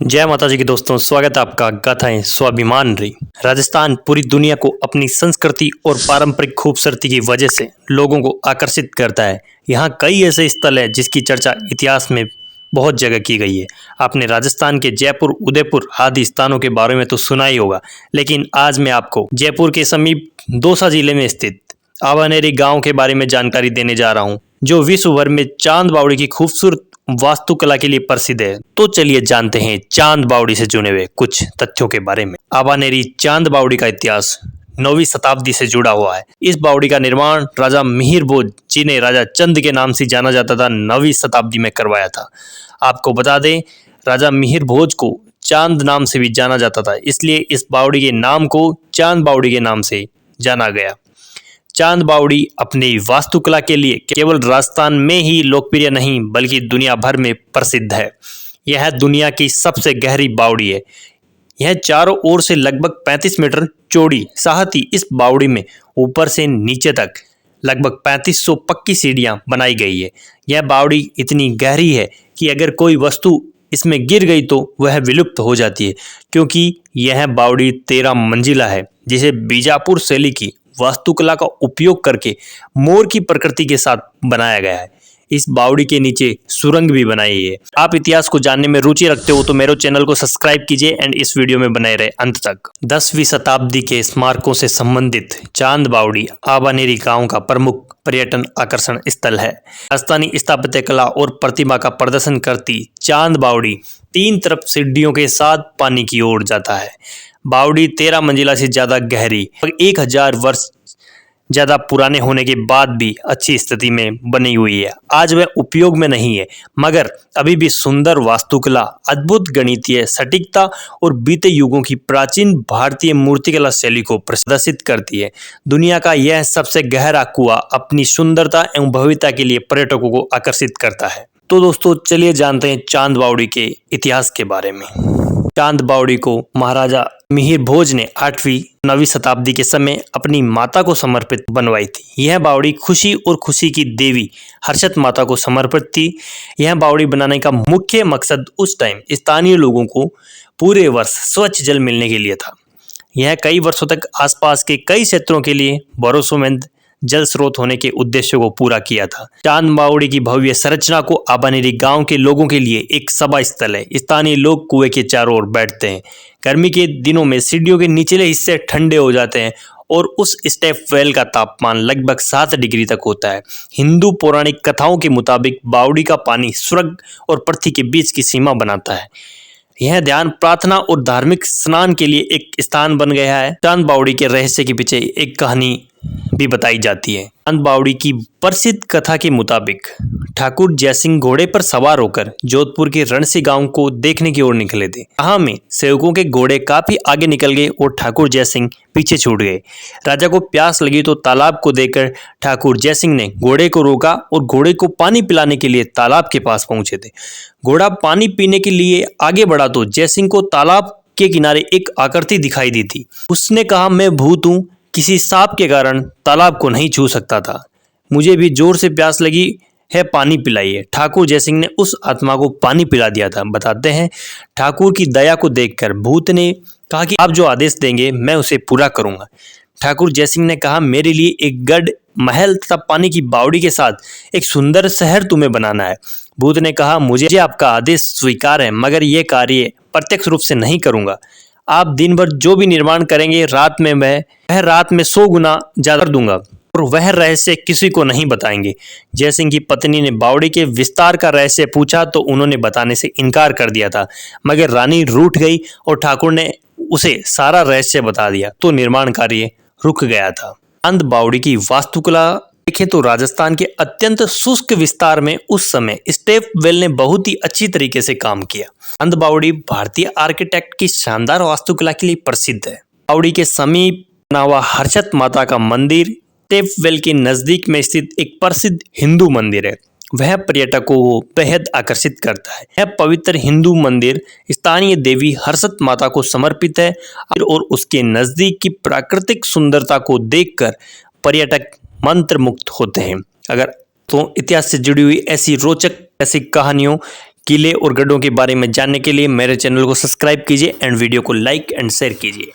जय माता जी की दोस्तों, स्वागत है आपका गाथाएं स्वाभिमान री। राजस्थान पूरी दुनिया को अपनी संस्कृति और पारंपरिक खूबसूरती की वजह से लोगों को आकर्षित करता है। यहाँ कई ऐसे स्थल हैं जिसकी चर्चा इतिहास में बहुत जगह की गई है। आपने राजस्थान के जयपुर, उदयपुर आदि स्थानों के बारे में तो सुना ही होगा, लेकिन आज मैं आपको जयपुर के समीप दौसा जिले में स्थित आवानेरी गांव के बारे में जानकारी देने जा रहा हूँ, जो विश्व भर में चांद बावड़ी की खूबसूरत वास्तुकला के लिए प्रसिद्ध है। तो चलिए जानते हैं चांद बावड़ी से जुड़े हुए कुछ तथ्यों के बारे में। आवानेरी चांद बावड़ी का इतिहास 9वीं शताब्दी से जुड़ा हुआ है। इस बावड़ी का निर्माण राजा मिहिर भोज, जिन्हें राजा चंद के नाम से जाना जाता था, 9वीं शताब्दी में करवाया था। आपको बता दें, राजा मिहिर भोज को चांद नाम से भी जाना जाता था, इसलिए इस बावड़ी के नाम को चांद बावड़ी के नाम से जाना गया। चांद बावड़ी अपनी वास्तुकला के लिए केवल राजस्थान में ही लोकप्रिय नहीं बल्कि दुनिया भर में प्रसिद्ध है। यह दुनिया की सबसे गहरी बावड़ी है। यह चारों ओर से लगभग 35 मीटर चौड़ी, साथ ही इस बावड़ी में ऊपर से नीचे तक लगभग 3500 पक्की सीढ़ियां बनाई गई है। यह बावड़ी इतनी गहरी है कि अगर कोई वस्तु इसमें गिर गई तो वह विलुप्त हो जाती है, क्योंकि यह बावड़ी 13 मंजिला है, जिसे बीजापुर शैली की वास्तुकला का उपयोग करके मोर की प्रकृति के साथ बनाया गया है। इस बावड़ी के नीचे सुरंग भी बनाई है। आप इतिहास को जानने में रुचि रखते हो तो मेरे चैनल को सब्सक्राइब कीजिए एंड इस वीडियो में बने रहे अंत तक। 10वीं शताब्दी के स्मारकों से संबंधित चांद बावड़ी आवानेरी गांव का प्रमुख पर्यटन आकर्षण स्थल है। राजस्थानी स्थापत्य कला और प्रतिभा का प्रदर्शन करती चांद बावड़ी 3 तरफ सीढ़ियों के साथ पानी की ओर जाता है। बावड़ी 13 मंजिला से ज्यादा गहरी, 1000 वर्ष ज्यादा पुराने होने के बाद भी अच्छी स्थिति में बनी हुई है। आज वह उपयोग में नहीं है, मगर अभी भी सुंदर वास्तुकला, अद्भुत गणितीय सटीकता और बीते युगों की प्राचीन भारतीय मूर्तिकला शैली को प्रदर्शित करती है। दुनिया का यह सबसे गहरा कुआं अपनी सुंदरता एवं भव्यता के लिए पर्यटकों को आकर्षित करता है। तो दोस्तों चलिए जानते हैं चांद बावड़ी के इतिहास के बारे में। चांद बावड़ी को महाराजा मिहिर भोज ने 8वीं-9वीं शताब्दी के समय अपनी माता को समर्पित बनवाई थी। यह बावड़ी खुशी और खुशी की देवी हर्षत माता को समर्पित थी। यह बावड़ी बनाने का मुख्य मकसद उस टाइम स्थानीय लोगों को पूरे वर्ष स्वच्छ जल मिलने के लिए था। यह कई वर्षों तक आसपास के कई क्षेत्रों के लिए भरोसेमंद जल स्रोत होने के उद्देश्य को पूरा किया था। चांद बावड़ी की भव्य संरचना को आवानेरी गांव के लोगों के लिए एक सभा स्थल है। स्थानीय लोग कुएं के चारों ओर बैठते हैं। गर्मी के दिनों में सीढ़ियों के निचले हिस्से ठंडे हो जाते हैं और उस स्टेप वेल का तापमान लगभग 7 डिग्री तक होता है। हिंदू पौराणिक कथाओं के मुताबिक बावड़ी का पानी स्वर्ग और पृथ्वी के बीच की सीमा बनाता है। यह ध्यान, प्रार्थना और धार्मिक स्नान के लिए एक स्थान बन गया है। चांद बावड़ी के रहस्य के पीछे एक कहानी भी बताई जाती है। चांद बावड़ी की प्रसिद्ध कथा के मुताबिक ठाकुर जयसिंह घोड़े पर सवार होकर जोधपुर के रणसी गांव को देखने की ओर निकले थे। राह में सेवकों के घोड़े काफी आगे निकल गए और ठाकुर जयसिंह पीछे छूट गए। राजा को प्यास लगी तो तालाब को देखकर ठाकुर जयसिंह ने घोड़े को रोका और घोड़े को पानी पिलाने के लिए तालाब के पास पहुंचे थे। घोड़ा पानी पीने के लिए आगे बढ़ा तो जयसिंह को तालाब के किनारे एक आकृति दिखाई दी थी। उसने कहा, मैं भूत हूँ, किसी सांप के कारण तालाब को नहीं छू सकता था। मुझे भी जोर से प्यास लगी है, पानी पिलाइए। ठाकुर जयसिंह ने उस आत्मा को पानी पिला दिया था। बताते हैं, ठाकुर की दया को देखकर भूत ने कहा कि आप जो आदेश देंगे मैं उसे पूरा करूंगा। ठाकुर जयसिंह ने कहा, मेरे लिए एक गढ़, महल तथा पानी की बावड़ी के साथ एक सुंदर शहर तुम्हें बनाना है। भूत ने कहा, मुझे आपका आदेश स्वीकार है, मगर यह कार्य प्रत्यक्ष रूप से नहीं करूंगा। आप दिन भर जो भी निर्माण करेंगे, रात में मैं वह रात में 100 गुना ज्यादा दूंगा और वह रहस्य किसी को नहीं बताएंगे। जयसिंह की पत्नी ने बावड़ी के विस्तार का रहस्य पूछा तो उन्होंने बताने से इनकार कर दिया था, मगर रानी रूठ गई और ठाकुर ने उसे सारा रहस्य बता दिया तो निर्माण कार्य रुक गया था। चांद बावड़ी की वास्तुकला देखें तो राजस्थान के अत्यंत शुष्क विस्तार में उस समय स्टेप वेल ने बहुत ही अच्छी तरीके से काम किया। चांद बावड़ी भारतीय आर्किटेक्ट की शानदार वास्तुकला के लिए प्रसिद्ध है। बावड़ी के समीप बना हुआ हर्षत माता का मंदिर स्टेप वेल के नजदीक में स्थित एक प्रसिद्ध हिंदू मंदिर है। वह पर्यटकों को बेहद आकर्षित करता है। यह पवित्र हिंदू मंदिर स्थानीय देवी हर्षत माता को समर्पित है और उसके नजदीक की प्राकृतिक सुंदरता को देखकर पर्यटक मंत्रमुग्ध होते हैं। अगर तो इतिहास से जुड़ी हुई ऐसी रोचक ऐसी कहानियों किले और गढ़ों के बारे में जानने के लिए मेरे चैनल को सब्सक्राइब कीजिए एंड वीडियो को लाइक एंड शेयर कीजिए।